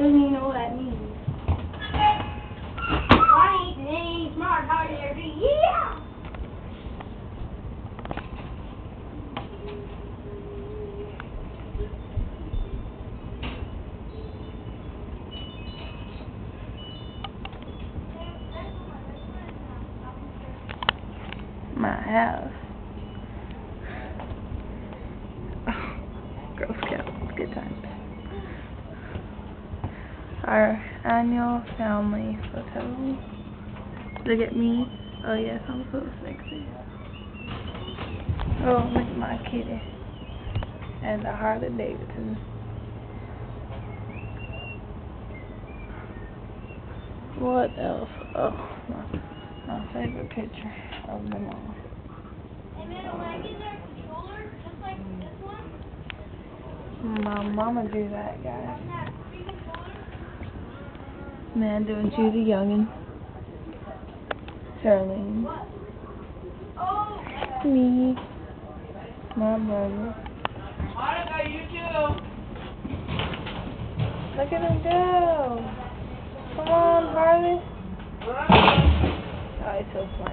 Doesn't even know what that means. Funny, it ain't smart, how do you be? Yeah! My house. Girl Scouts, good times. Our annual family photo. Look at me. Oh yes, I'm so sexy. Oh, look at my kitty. And the Harley Davidson. What else? Oh, my favorite picture of them all. Hey man, when I get that controller, just like this one. My mama do that, guys. That free controller. Man doing Choose a Youngin'. Charlene. Oh. Me. My brother. Monica, you too. Look at him go. Come on, Harley. Oh, he's so smart.